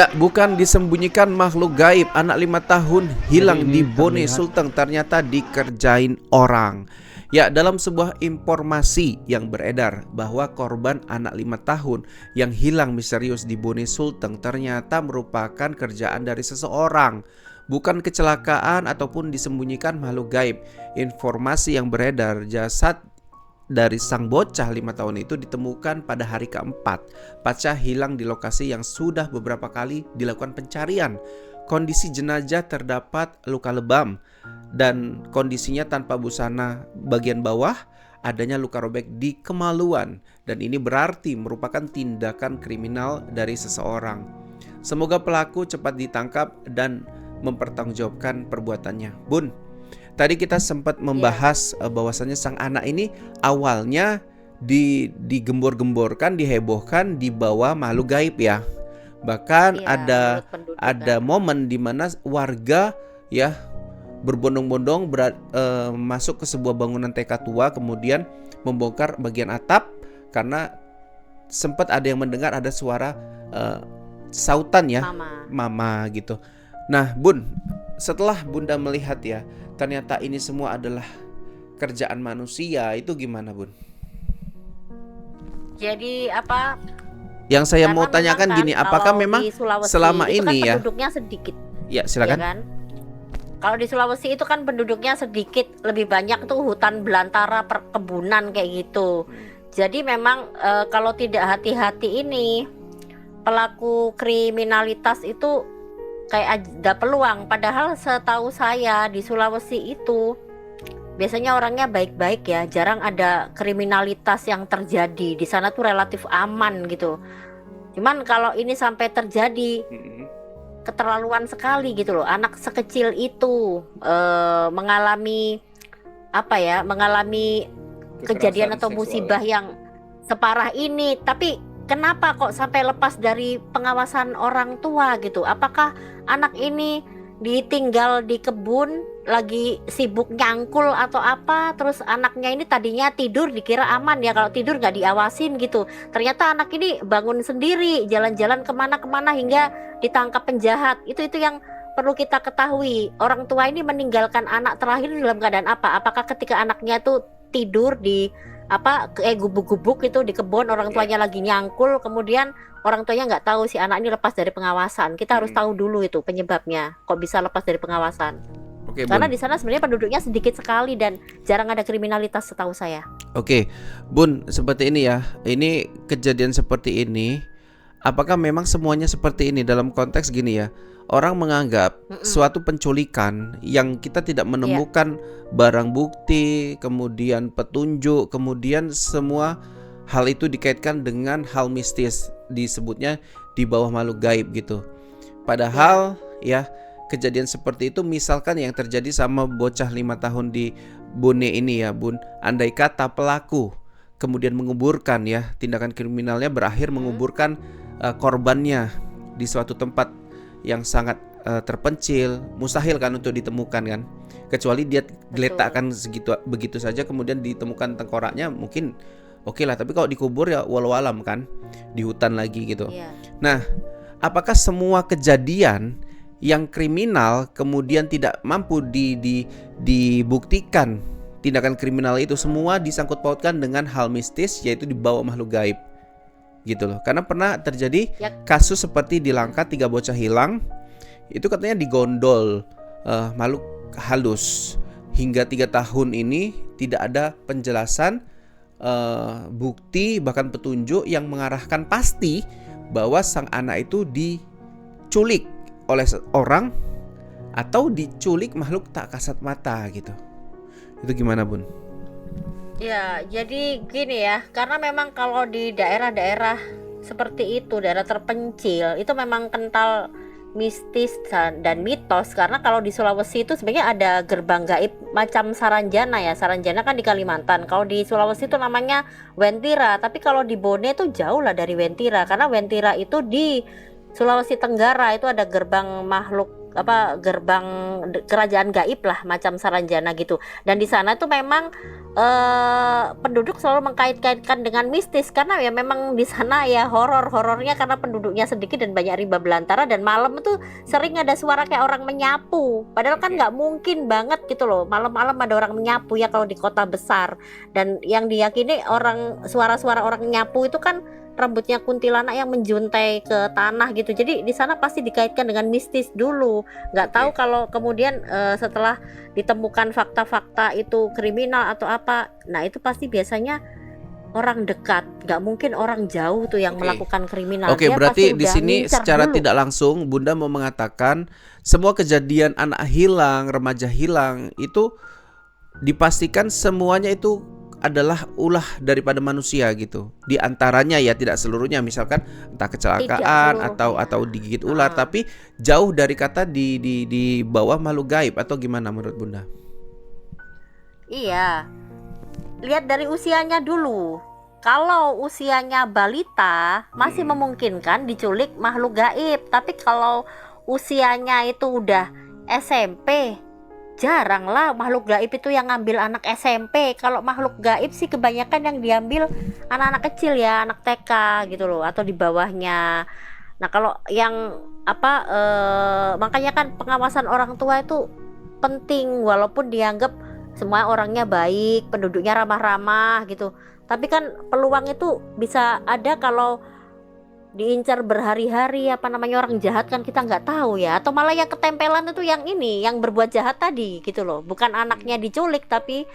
Ya, bukan disembunyikan makhluk gaib. Anak 5 tahun Jadi hilang ini di Bone terlihat Sulteng, ternyata dikerjain orang. Ya, dalam sebuah informasi yang beredar bahwa korban anak 5 tahun yang hilang misterius di Bone Sulteng ternyata merupakan kerjaan dari seseorang, bukan kecelakaan ataupun disembunyikan makhluk gaib. Informasi yang beredar, jasad dari sang bocah 5 tahun itu ditemukan pada hari keempat pasca hilang di lokasi yang sudah beberapa kali dilakukan pencarian. Kondisi jenazah terdapat luka lebam dan kondisinya tanpa busana bagian bawah, adanya luka robek di kemaluan, dan ini berarti merupakan tindakan kriminal dari seseorang. Semoga pelaku cepat ditangkap dan mempertanggungjawabkan perbuatannya. Bun, tadi kita sempat membahas bahwasannya sang anak ini awalnya digembor-gemborkan, dihebohkan, dibawa makhluk gaib ya. Bahkan Iya, menurut penduduk ada kan. momen di mana warga ya berbondong-bondong masuk ke sebuah bangunan TK tua, kemudian membongkar bagian atap karena sempat ada yang mendengar ada suara sautan ya, Mama. mama gitu. Nah, Bun, setelah Bunda melihat ya, ternyata ini semua adalah kerjaan manusia, itu gimana, Bun? Jadi apa? Yang saya Karena mau memang tanyakan kan gini, apakah kalau memang di Sulawesi selama itu kan ini ya? penduduknya sedikit, Ya, ya silakan. kan? Kalau di Sulawesi itu kan penduduknya sedikit, lebih banyak tuh hutan belantara, perkebunan kayak gitu. Jadi memang kalau tidak hati-hati ini pelaku kriminalitas itu kayak ada peluang. Padahal setahu saya di Sulawesi itu biasanya orangnya baik-baik ya, jarang ada kriminalitas yang terjadi. Di sana tuh relatif aman gitu. Cuman kalau ini sampai terjadi, keterlaluan sekali gitu loh. Anak sekecil itu mengalami apa ya? Mengalami kejadian atau musibah yang separah ini. Tapi kenapa kok sampai lepas dari pengawasan orang tua gitu? Apakah anak ini ditinggal di kebun lagi sibuk nyangkul atau apa, terus anaknya ini tadinya tidur dikira aman ya, kalau tidur nggak diawasin gitu, ternyata anak ini bangun sendiri jalan-jalan kemana-kemana hingga ditangkap penjahat. Itu yang perlu kita ketahui. Orang tua ini meninggalkan anak terakhir dalam keadaan apa? Apakah ketika anaknya tuh tidur di gubuk-gubuk itu di kebun, orang tuanya lagi nyangkul, kemudian orang tuanya nggak tahu si anak ini lepas dari pengawasan. Kita harus tahu dulu itu penyebabnya kok bisa lepas dari pengawasan. Oke, Karena Bun. di sana sebenarnya penduduknya sedikit sekali dan jarang ada kriminalitas setahu saya. Oke, Bun, seperti ini ya. Ini kejadian seperti ini, apakah memang semuanya seperti ini? Dalam konteks gini ya, orang menganggap suatu penculikan yang kita tidak menemukan barang bukti, kemudian petunjuk, kemudian semua hal itu dikaitkan dengan hal mistis, disebutnya di bawah makhluk gaib gitu. Padahal ya kejadian seperti itu misalkan yang terjadi sama bocah 5 tahun di Bone ini ya, Bun. Andai kata pelaku kemudian menguburkan ya, tindakan kriminalnya berakhir menguburkan korbannya di suatu tempat yang sangat terpencil, mustahil kan untuk ditemukan kan. Kecuali dia geletakkan begitu saja kemudian ditemukan tengkoraknya, mungkin oke lah, tapi kalau dikubur ya walau alam kan, di hutan lagi gitu. Nah, apakah semua kejadian yang kriminal kemudian tidak mampu dibuktikan tindakan kriminal itu semua disangkut pautkan dengan hal mistis, yaitu dibawa makhluk gaib gitu loh? Karena pernah terjadi kasus seperti di Langkat, 3 bocah hilang, itu katanya digondol makhluk halus. Hingga 3 tahun ini tidak ada penjelasan, bukti bahkan petunjuk yang mengarahkan pasti bahwa sang anak itu diculik oleh orang atau diculik makhluk tak kasat mata gitu. Itu gimana, Bun? Ya, jadi gini ya, karena memang kalau di daerah-daerah seperti itu, daerah terpencil, itu memang kental mistis dan mitos. Karena kalau di Sulawesi itu sebenarnya ada gerbang gaib macam Saranjana ya. Saranjana kan di Kalimantan. Kalau di Sulawesi itu namanya Wentira. Tapi kalau di Bone itu jauh lah dari Wentira, karena Wentira itu di Sulawesi Tenggara. Itu ada gerbang makhluk gerbang kerajaan gaib lah, macam Saranjana gitu. Dan di sana tuh memang penduduk selalu mengkait-kaitkan dengan mistis, karena ya memang di sana ya horornya karena penduduknya sedikit dan banyak rimba belantara, dan malam itu sering ada suara kayak orang menyapu, padahal kan nggak mungkin banget gitu loh malam-malam ada orang menyapu ya kalau di kota besar. Dan yang diyakini suara-suara orang menyapu itu kan rambutnya kuntilanak yang menjuntai ke tanah gitu. Jadi di sana pasti dikaitkan dengan mistis dulu. Nggak tahu kalau kemudian setelah ditemukan fakta-fakta itu kriminal atau apa, nah itu pasti biasanya orang dekat, nggak mungkin orang jauh tuh yang melakukan kriminal. Oke, Dia berarti pasti di udah sini ngincar secara dulu. tidak langsung Bunda mau mengatakan semua kejadian anak hilang, remaja hilang itu dipastikan semuanya itu adalah ulah daripada manusia gitu. Di antaranya ya, tidak seluruhnya, misalkan entah Tidak kecelakaan atau seluruhnya. digigit ular, tapi jauh dari kata di bawah makhluk gaib, atau gimana menurut Bunda? Iya, lihat dari usianya dulu. Kalau usianya balita masih memungkinkan diculik makhluk gaib, tapi kalau usianya itu udah SMP, jarang lah makhluk gaib itu yang ngambil anak SMP. Kalau makhluk gaib sih kebanyakan yang diambil anak-anak kecil ya, anak TK gitu loh, atau di bawahnya. Nah kalau yang makanya kan pengawasan orang tua itu penting, walaupun dianggap semua orangnya baik, penduduknya ramah-ramah gitu, tapi kan peluang itu bisa ada kalau diincar berhari-hari orang jahat, kan kita nggak tahu ya, atau malah yang ketempelan itu yang berbuat jahat tadi gitu loh, bukan anaknya diculik tapi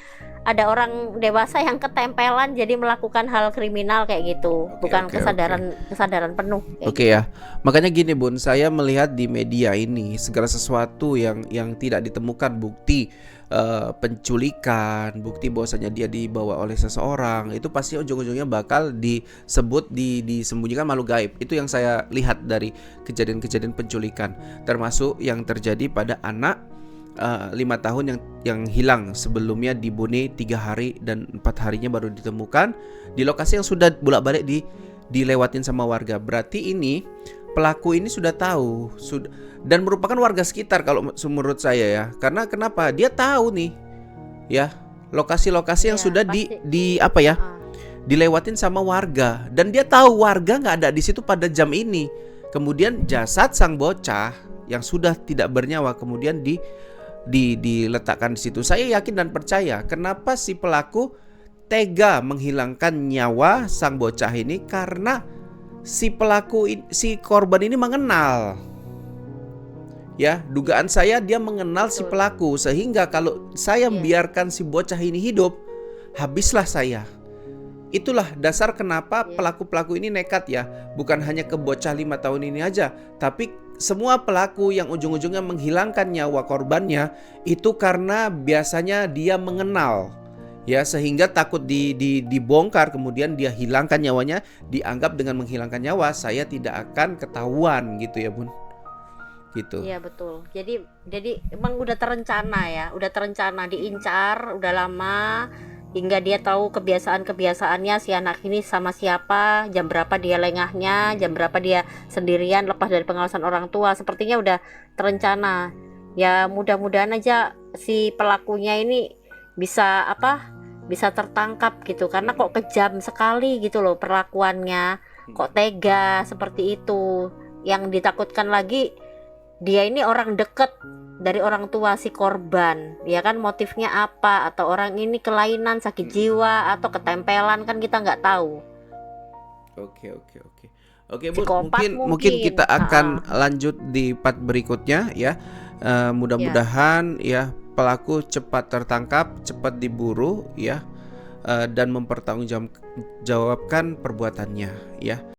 ada orang dewasa yang ketempelan jadi melakukan hal kriminal kayak gitu, bukan kesadaran penuh kayak Oke gitu. ya, makanya gini Bun, saya melihat di media ini segala sesuatu yang tidak ditemukan bukti penculikan, bukti bahwasanya dia dibawa oleh seseorang, itu pasti ujung-ujungnya bakal disebut disembunyikan makhluk gaib. Itu yang saya lihat dari kejadian-kejadian penculikan, termasuk yang terjadi pada anak 5 tahun yang hilang, sebelumnya dibunuh 3 hari dan 4 harinya baru ditemukan di lokasi yang sudah bolak-balik dilewatin sama warga. Berarti ini pelaku ini sudah tahu, dan merupakan warga sekitar kalau menurut saya ya. Karena kenapa? Dia tahu nih ya lokasi-lokasi yang Iya, sudah pasti. dilewatin sama warga, dan dia tahu warga nggak ada di situ pada jam ini. Kemudian jasad sang bocah yang sudah tidak bernyawa kemudian diletakkan di situ. Saya yakin dan percaya kenapa si pelaku tega menghilangkan nyawa sang bocah ini, karena si korban ini mengenal. Ya, dugaan saya dia mengenal si pelaku, sehingga kalau saya membiarkan si bocah ini hidup, habislah saya. Itulah dasar kenapa pelaku-pelaku ini nekat ya. Bukan hanya ke bocah 5 tahun ini aja, tapi semua pelaku yang ujung-ujungnya menghilangkan nyawa korbannya itu karena biasanya dia mengenal. Ya, sehingga takut dibongkar kemudian dia hilangkan nyawanya, dianggap dengan menghilangkan nyawa saya tidak akan ketahuan gitu ya Bun. Gitu. Iya betul. Jadi emang udah terencana diincar udah lama, hingga dia tahu kebiasaan-kebiasaannya si anak ini sama siapa, jam berapa dia lengahnya, jam berapa dia sendirian lepas dari pengawasan orang tua. Sepertinya udah terencana. Ya mudah-mudahan aja si pelakunya ini bisa tertangkap gitu, karena kok kejam sekali gitu loh perlakuannya, kok tega seperti itu. Yang ditakutkan lagi, dia ini orang deket dari orang tua si korban, ya kan, motifnya apa, atau orang ini kelainan, sakit jiwa, atau ketempelan, kan kita nggak tahu. Oke Bun, Psikopat mungkin kita akan Ha-ha. lanjut di part berikutnya ya. Mudah-mudahan ya pelaku cepat tertangkap, cepat diburu ya, dan mempertanggungjawabkan perbuatannya ya.